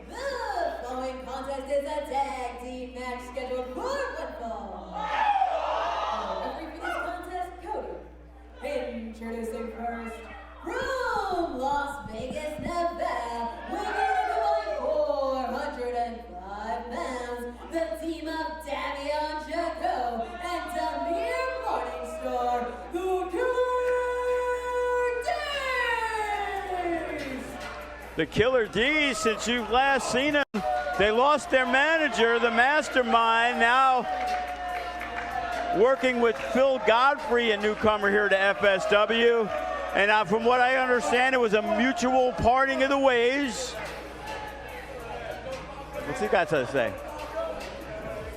The following contest is a tag team match scheduled for one fall. Referee for this contest, Cody. Introducing first, from Las Vegas, Nevada, weighing in a combined 405 pounds, the team of Davion Jaco and Demir Morningstar, the Killer D's! The Killer D's, since you've last seen them, they lost their manager, the mastermind, now working with Phil Godfrey, a newcomer here to FSW. And from what I understand, it was a mutual parting of the ways. What's he got to say?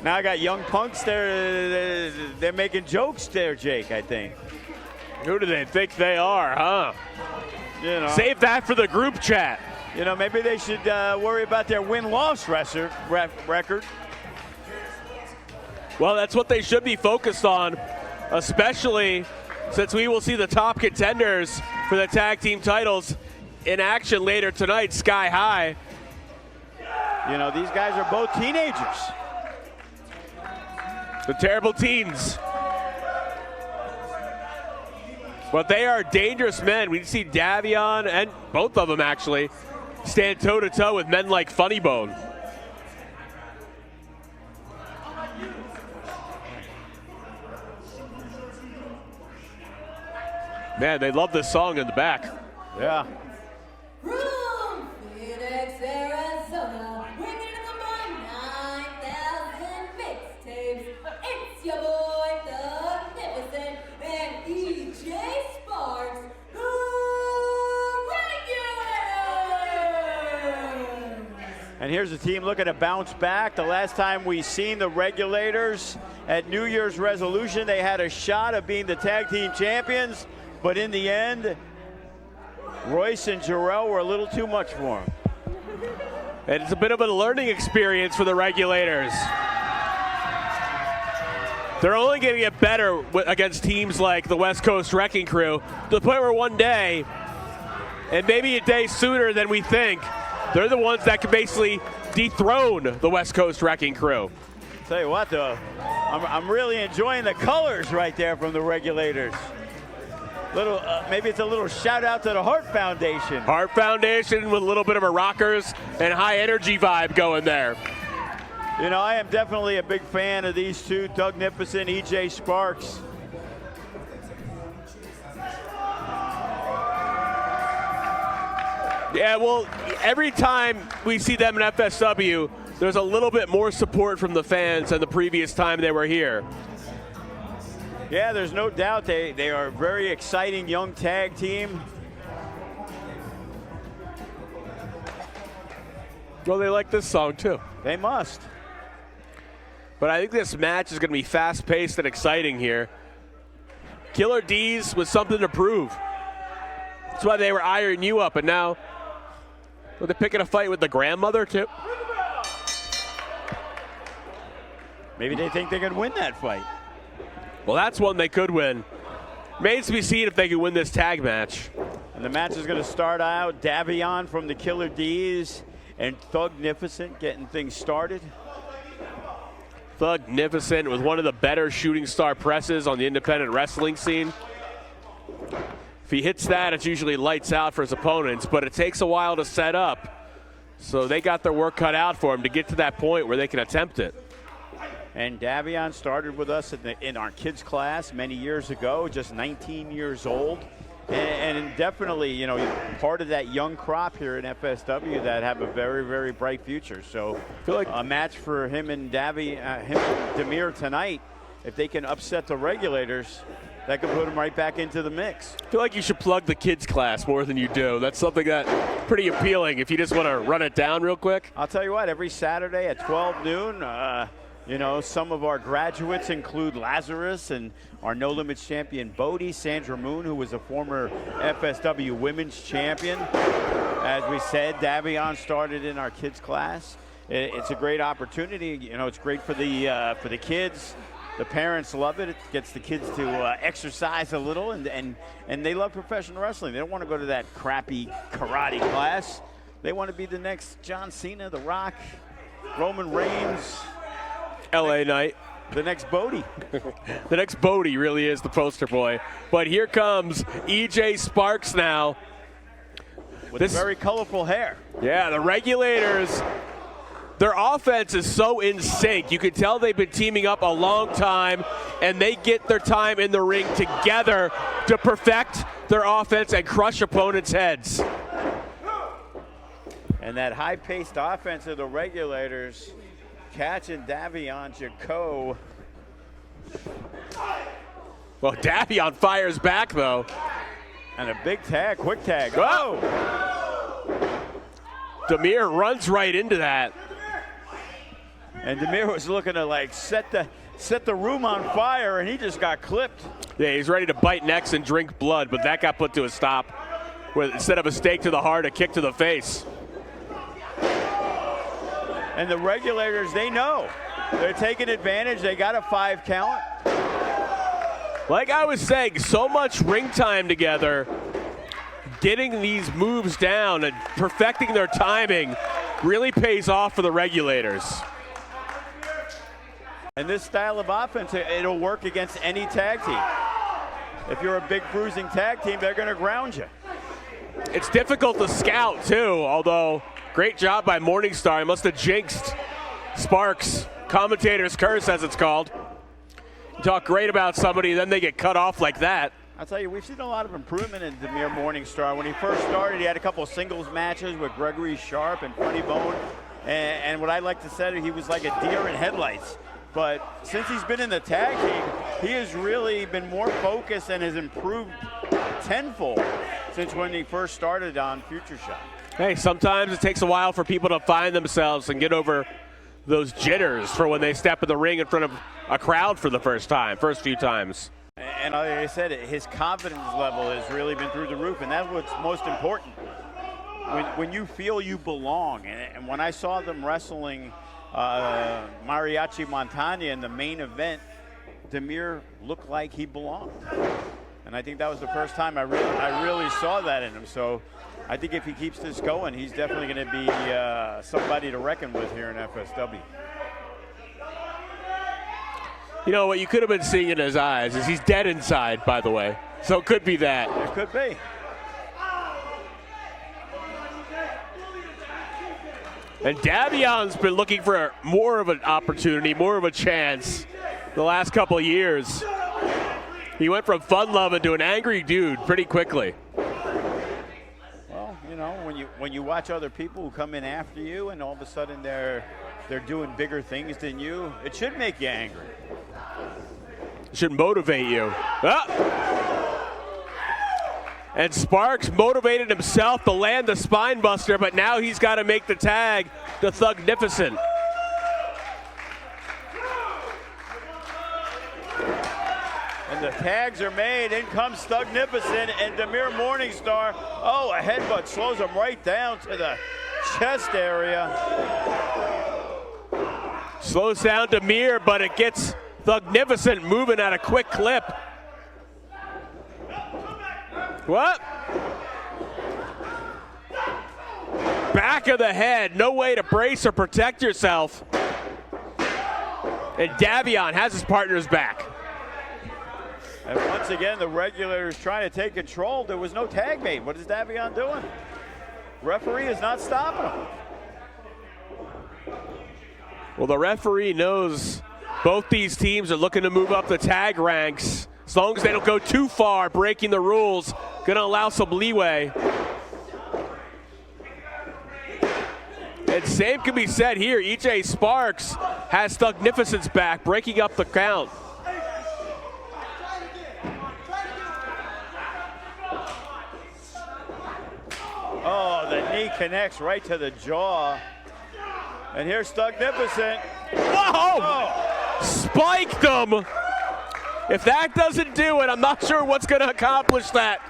Now I got young punks there. They're making jokes there, Jake, I think. Who do they think they are, huh? You know, save that for the group chat. You know, maybe they should worry about their win-loss record. Well, that's what they should be focused on, especially since we will see the top contenders for the tag team titles in action later tonight, Sky High. You know, these guys are both teenagers. The terrible teens. But they are dangerous men. We see Davion, and both of them actually, stand toe-to-toe with men like Funny Bone. Man, they love this song in the back. Yeah. From Phoenix, Arizona, weighing in a combined 9,000 mixtapes, it's your boy, the Magnificent, and EJ Sparks, the Regulators! And here's the team looking to bounce back. The last time we seen the Regulators at New Year's resolution, they had a shot of being the tag team champions. But in the end, Royce and Jarrell were a little too much for him. And it's a bit of a learning experience for the Regulators. They're only going to get better against teams like the West Coast Wrecking Crew, to the point where one day, and maybe a day sooner than we think, they're the ones that can basically dethrone the West Coast Wrecking Crew. Tell you what, though, I'm really enjoying the colors right there from the Regulators. Maybe it's a little shout out to the Heart Foundation. Heart Foundation with a little bit of a rockers and high energy vibe going there. You know, I am definitely a big fan of these two, Doug Nipison, EJ Sparks. Yeah, well, every time we see them in FSW, there's a little bit more support from the fans than the previous time they were here. Yeah, there's no doubt they are a very exciting young tag team. Well, they like this song too. They must. But I think this match is going to be fast-paced and exciting here. Killer D's with something to prove. That's why they were eyeing you up, and now they're picking a fight with the grandmother too. Maybe they think they could win that fight. Well, that's one they could win. Remains to be seen if they can win this tag match. And the match is going to start out Davion from the Killer D's and Thugnificent getting things started. Thugnificent with one of the better shooting star presses on the independent wrestling scene. If he hits that, it's usually lights out for his opponents, but it takes a while to set up. So they got their work cut out for him to get to that point where they can attempt it. And Davion started with us in our kids class many years ago, just 19 years old. And definitely, you know, part of that young crop here in FSW that have a very, very bright future. So I feel like a match for him and him and Demir tonight, if they can upset the Regulators, that could put him right back into the mix. I feel like you should plug the kids class more than you do. That's something that's pretty appealing if you just want to run it down real quick. I'll tell you what, every Saturday at 12 noon, you know, some of our graduates include Lazarus and our No Limits champion Bodie, Sandra Moon, who was a former FSW women's champion. As we said, Davion started in our kids class. It's a great opportunity. You know, it's great for the kids. The parents love it. It gets the kids to exercise a little, and they love professional wrestling. They don't want to go to that crappy karate class. They want to be the next John Cena, The Rock, Roman Reigns. LA Knight. The next Bodie. The next Bodie really is the poster boy. But here comes EJ Sparks now. With very colorful hair. Yeah, the Regulators, their offense is so in sync. You can tell they've been teaming up a long time, and they get their time in the ring together to perfect their offense and crush opponents' heads. And that high-paced offense of the Regulators, catching Davion Jaco. Well, Davion fires back, though. And a big tag, quick tag. Oh! Demir runs right into that. And Demir was looking to like set the room on fire, and he just got clipped. Yeah, he's ready to bite necks and drink blood, but that got put to a stop. With, instead of a stake to the heart, a kick to the face. And the Regulators, they know. They're taking advantage. They got a 5 count. Like I was saying, so much ring time together. Getting these moves down and perfecting their timing really pays off for the Regulators. And this style of offense, it'll work against any tag team. If you're a big bruising tag team, they're going to ground you. It's difficult to scout, too, although great job by Morningstar. He must have jinxed Sparks. Commentator's curse, as it's called. You talk great about somebody, then they get cut off like that. I'll tell you, we've seen a lot of improvement in Demir Morningstar. When he first started, he had a couple of singles matches with Gregory Sharp and Funny Bone. And what I like to say, he was like a deer in headlights. But since he's been in the tag team, he has really been more focused and has improved tenfold since when he first started on Future Shot. Hey, sometimes it takes a while for people to find themselves and get over those jitters for when they step in the ring in front of a crowd for the first few times. And like I said, his confidence level has really been through the roof, and that's what's most important. When you feel you belong, and when I saw them wrestling Mariachi Montana in the main event, Demir looked like he belonged. And I think that was the first time I really saw that in him. So I think if he keeps this going, he's definitely going to be somebody to reckon with here in FSW. You know, what you could have been seeing in his eyes is he's dead inside, by the way. So it could be that. It could be. And Davion's been looking for more of an opportunity, more of a chance the last couple of years. He went from fun-loving to an angry dude pretty quickly. Well, you know, when you watch other people who come in after you and all of a sudden they're doing bigger things than you, it should make you angry. It should motivate you. Ah! And Sparks motivated himself to land the spine buster, but now he's got to make the tag to Thugnificent. And the tags are made. In comes Thugnificent and Demir Morningstar. Oh, a headbutt slows him right down to the chest area. Slows down Demir, but it gets Thugnificent moving at a quick clip. What? Back of the head, no way to brace or protect yourself. And Davion has his partner's back. And once again, the Regulators trying to take control. There was no tag made. What is Davion doing? Referee is not stopping him. Well, the referee knows both these teams are looking to move up the tag ranks. As long as they don't go too far breaking the rules, going to allow some leeway. And same can be said here. EJ Sparks has Thugnificent's back, breaking up the count. Oh, the knee connects right to the jaw. And here's Thugnificent. Whoa! Oh. Spiked him. If that doesn't do it, I'm not sure what's going to accomplish that.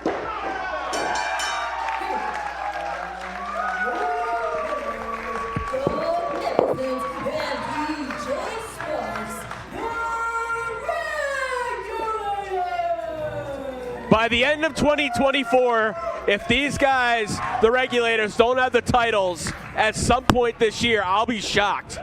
By the end of 2024, if these guys, the Regulators, don't have the titles at some point this year, I'll be shocked.